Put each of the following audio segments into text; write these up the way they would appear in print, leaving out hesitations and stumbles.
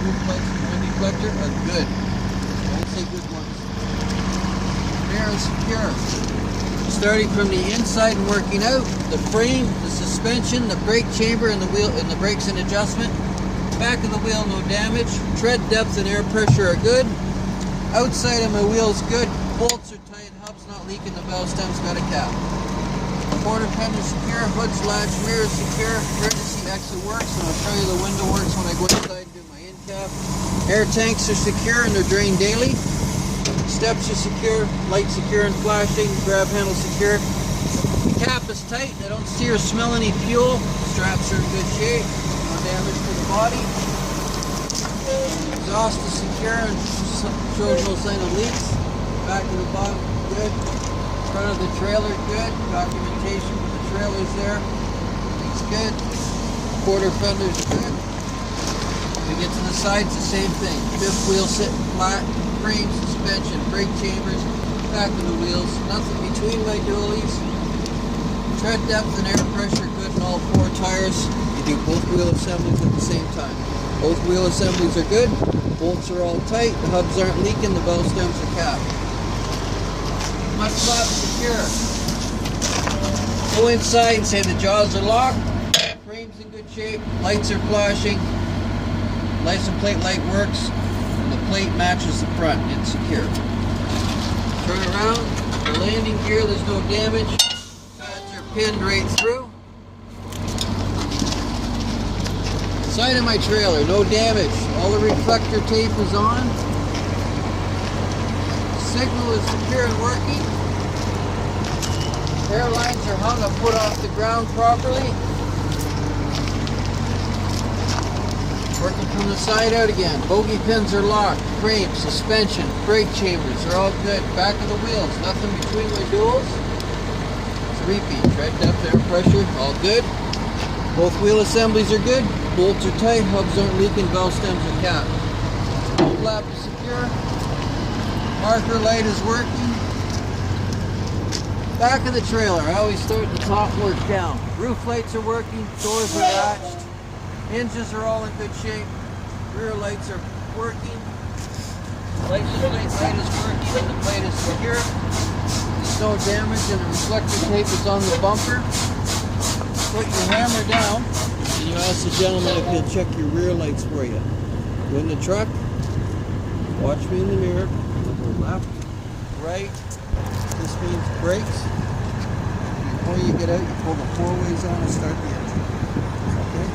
roof lights and wind deflector are good. I won't say good ones. Mirror secure. Starting from the inside and working out, the frame, the suspension, the brake chamber, and the wheel, and the brakes and adjustment. Back of the wheel, no damage. Tread depth and air pressure are good. Outside of my wheel is good. Bolts are tight. Hub's not leaking. The valve stem's got a cap. Quarter fender secure. Hood's latch. Mirror secure. Emergency exit works, and I'll show you the window works when I go inside and do my in cap. Air tanks are secure and they're drained daily. Steps are secure, light secure and flashing, grab handle secure. The cap is tight, I don't see or smell any fuel. Straps are in good shape, no damage to the body. Exhaust is secure and shows no sign of leaks. Back of the bottom, good. Front of the trailer, good. Documentation for the trailer's there. It's good. Quarter fender's good. We get to the sides, the same thing. Fifth wheel sitting flat. Frame, suspension, brake chambers, back of the wheels, nothing between my dualies. Tread depth and air pressure good in all four tires. You do both wheel assemblies at the same time. Both wheel assemblies are good. Bolts are all tight. The hubs aren't leaking. The valve stems are capped. Mud flap secure. Go inside and say the jaws are locked. Frame's in good shape. Lights are flashing. License plate light works. The plate matches the front, it's secure. Turn around, the landing gear, there's no damage. Pads are pinned right through. Side of my trailer, no damage. All the reflector tape is on. Signal is secure and working. Air lines are hung and put off the ground properly. Working from the side out again. Bogey pins are locked. Frame, suspension, brake chambers are all good. Back of the wheels, nothing between my duals. Three-peat, tread depth, air pressure, all good. Both wheel assemblies are good. Bolts are tight, hubs aren't leaking, valve stems are capped. Mud flap is secure. Marker light is working. Back of the trailer, I always start at the top and work down. Roof lights are working, doors are latched. Hinges are all in good shape. Rear lights are working. License plate light is working and the plate is secure. There's no damage and the reflector tape is on the bumper. Put your hammer down and you ask the gentleman if he'll check your rear lights for you. Go in the truck, watch me in the mirror. Go left, right. This means brakes. Before you get out, you pull the four ways on and start the engine. Okay?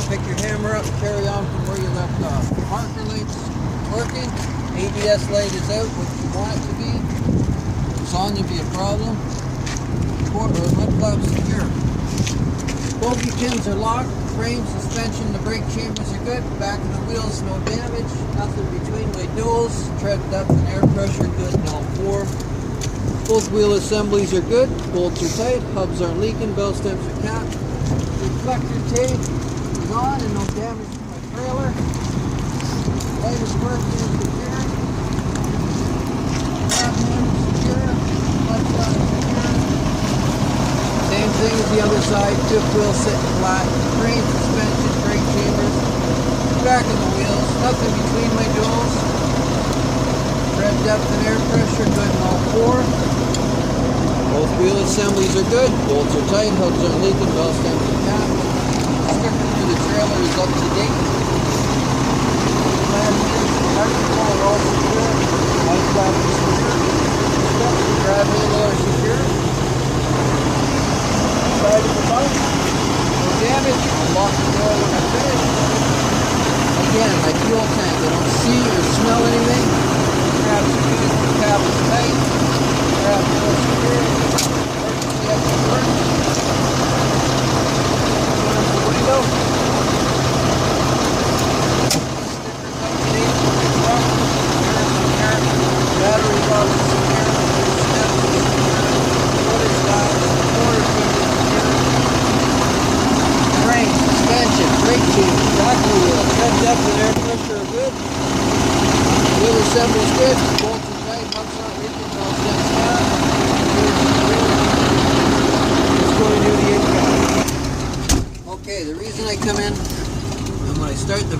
Pick your hammer up and carry on from where you left off. Marker light's working. ABS light is out, what you want it to be. If it's on, there'll be a problem. Mud flap secure. Bogey pins are locked. Frame, suspension, the brake chambers are good. Back of the wheels, no damage. Nothing between my duals. Tread depth and air pressure good in all four. Both wheel assemblies are good. Bolts are tight. Hubs aren't leaking. Valve stems are capped. Reflector tape is on and no damage to my trailer. Light is working and secure. Grab handle secure. Mud flap secure. Same thing as the other side. Fifth wheel sitting flat. Frame, suspension, brake chambers. Back of the wheels. Nothing between my duals. Tread depth and air pressure good in all four. Both wheel assemblies are good. Bolts are tight. Hubs aren't leaking. Valve stems are capped. Sticker for the trailer is up to date. Last year's electrical are all secure. Mud flap is secure. Steps and grab handle are secure. Side of the bike. No damage. Lock the door when I finish. Again, my fuel tank. I don't see or smell anything. Grab secure. The cap is tight. Grab handle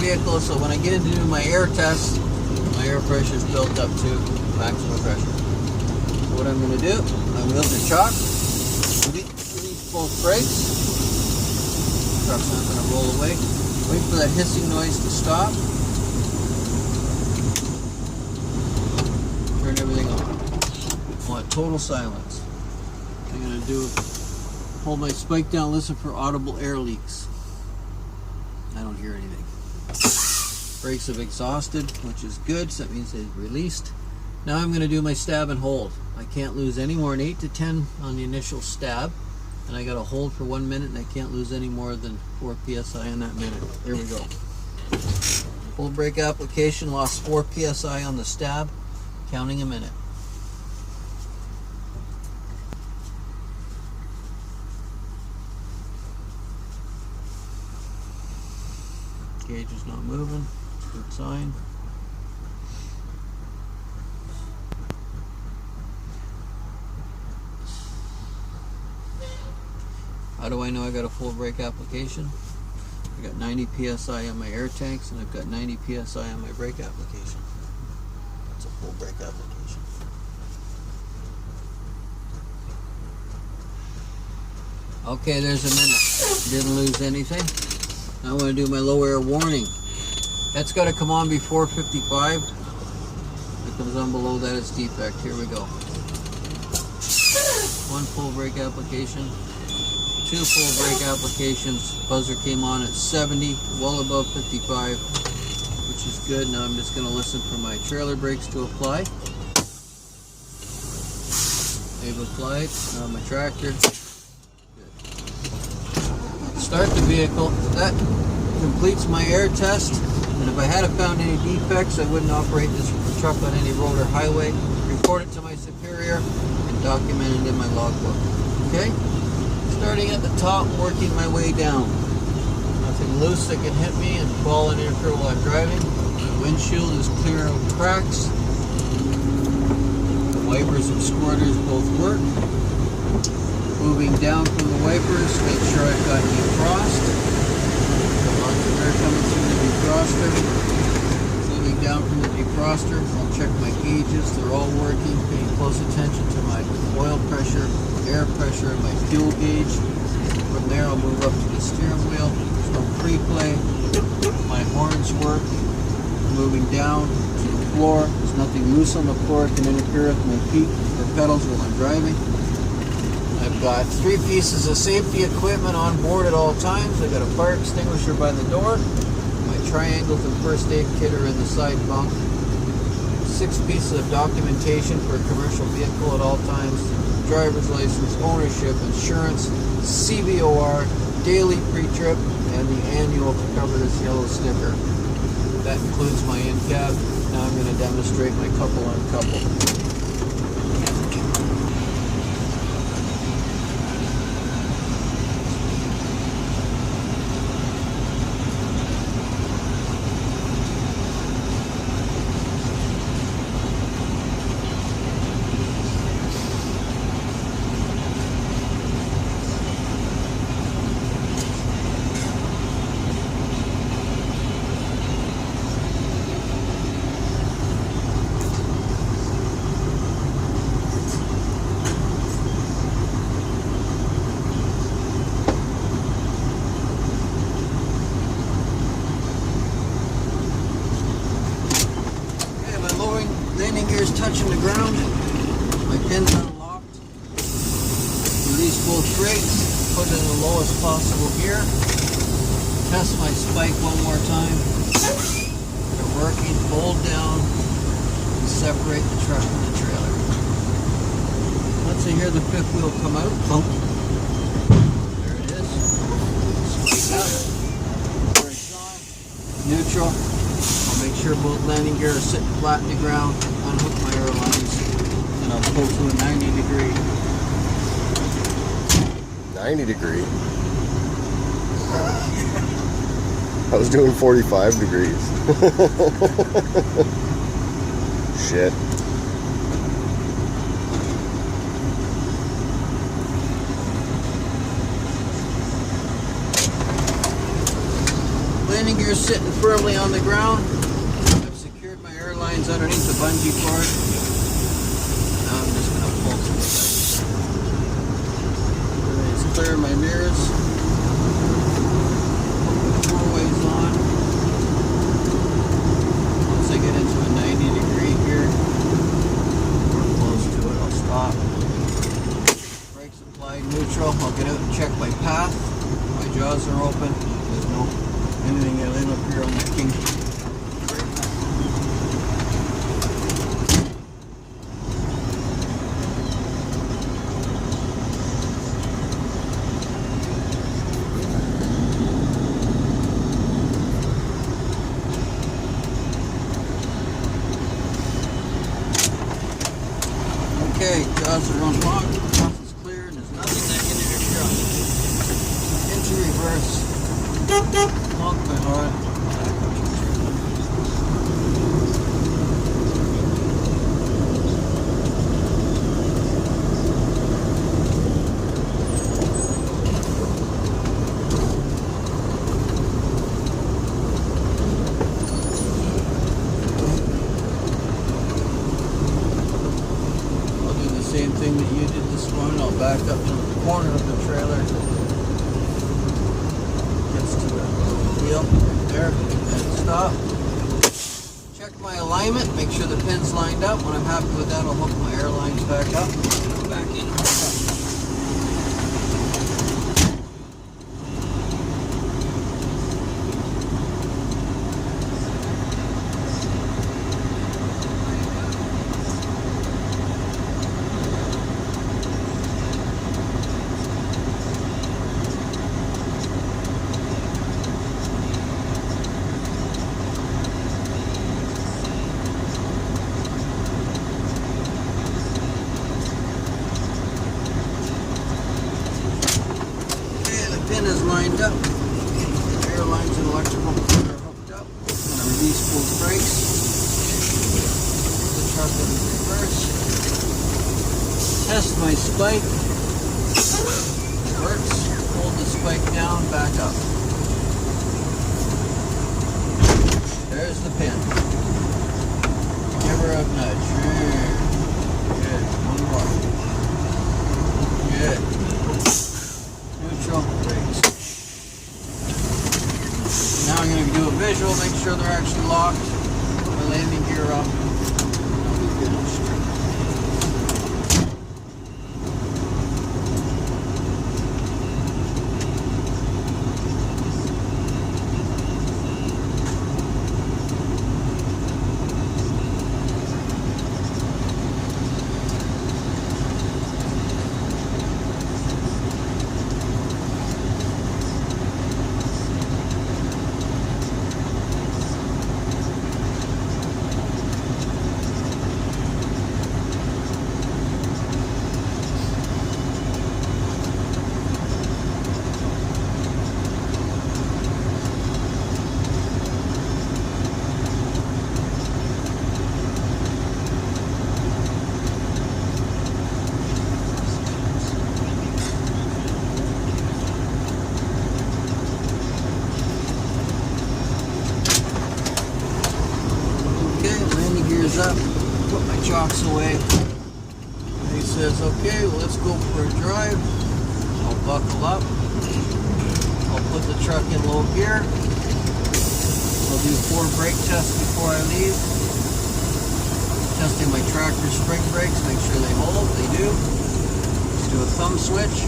vehicle, so when I get into my air test, my air pressure is built up to maximum pressure. So what I'm going to do, I'm going to chock, release both brakes. Truck's not going to roll away. Wait for that hissing noise to stop. Turn everything on. I want total silence. What I'm going to do, hold my spike down, listen for audible air leaks. I don't hear anything. Brakes have exhausted, which is good, so that means they've released. Now I'm going to do my stab and hold. I can't lose any more than 8 to 10 on the initial stab, and I got to hold for 1 minute, and I can't lose any more than 4 psi in that minute. There we go. Full brake application, lost 4 psi on the stab, counting a minute. Gauge is not moving. Good sign. How do I know I got a full brake application? I got 90 psi on my air tanks, and I've got 90 psi on my brake application. That's a full brake application. Okay, there's a minute. Didn't lose anything. Now I want to do my low air warning. That's got to come on before 55. If it comes on below that, it's defect. Here we go. 1 full brake application. 2 full brake applications. Buzzer came on at 70, well above 55, which is good. Now I'm just going to listen for my trailer brakes to apply. They've applied. Now my tractor. Good. Start the vehicle. That completes my air test. And if I had found any defects, I wouldn't operate this truck on any road or highway. Report it to my superior and document it in my logbook. Okay? Starting at the top, working my way down. Nothing loose that can hit me and fall and interfere while I'm driving. My windshield is clear of cracks. The wipers and squirters both work. Moving down from the wipers, make sure I've got defrost. Lots of air coming through the defroster. Moving down from the defroster, I'll check my gauges. They're all working. Paying close attention to my oil pressure, air pressure, and my fuel gauge. From there, I'll move up to the steering wheel. There's no pre-play. My horns work. Moving down to the floor. There's nothing loose on the floor that can interfere with my feet or pedals while I'm driving. I've got 3 pieces of safety equipment on board at all times. I've got a fire extinguisher by the door. My triangles and first aid kit are in the side bunk. 6 pieces of documentation for a commercial vehicle at all times. Driver's license, ownership, insurance, CVOR, daily pre-trip, and the annual to cover this yellow sticker. That includes my in-cab. Now I'm going to demonstrate my couple on couple. Landing gear is touching the ground. My pins unlocked. Release both brakes. Put it in the lowest possible gear. Test my spike one more time. They're working. Fold down and separate the truck from the trailer. Once I hear the 5th wheel come out, boom. There it is. Spike up. Brakes on. Neutral. I'll make sure both landing gear are sitting flat in the ground, unhook my air lines, and I'll pull to a 90 degree. 90 degree? I was doing 45 degrees. Shit. Landing gear sitting firmly on the ground. I've secured my air lines underneath the bungee cord. Now I'm just going to pull to the side. Let's clear my mirrors. Four-ways on. Once I get into a 90-degree here, or close to it, I'll stop. Brakes applied, neutral. I'll get out and check my path. My jaws are open. There's no anything in up here on the king. Okay, jaws are unlocked, path is clear, and there's nothing that can interfere. Into reverse. Lock my heart. Same thing that you did this morning. I'll back up to the corner of the trailer. Gets to the wheel right there. And stop. Check my alignment. Make sure the pin's lined up. When I'm happy with that, I'll hook my air lines back up. Back in. Pin is lined up. Air lines and electrical cord are hooked up. I'm going to release both brakes. Put the truck in reverse. Test my spike. It works. Hold the spike down, back up. There's the pin. Give her a nudge. Good. One more. Good. Neutral, brakes. Now I'm going to do a visual, make sure they're actually locked. Put my landing gear up. I'll be good and straight. Up, put my chocks away. And he says, okay, well, let's go for a drive. I'll buckle up. I'll put the truck in low gear. I'll do 4 brake tests before I leave. Testing my tractor spring brakes, make sure they hold. They do. Let's do a thumb switch.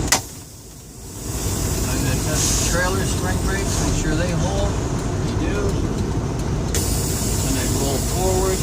I'm going to test the trailer spring brakes, make sure they hold. They do. And I roll forward.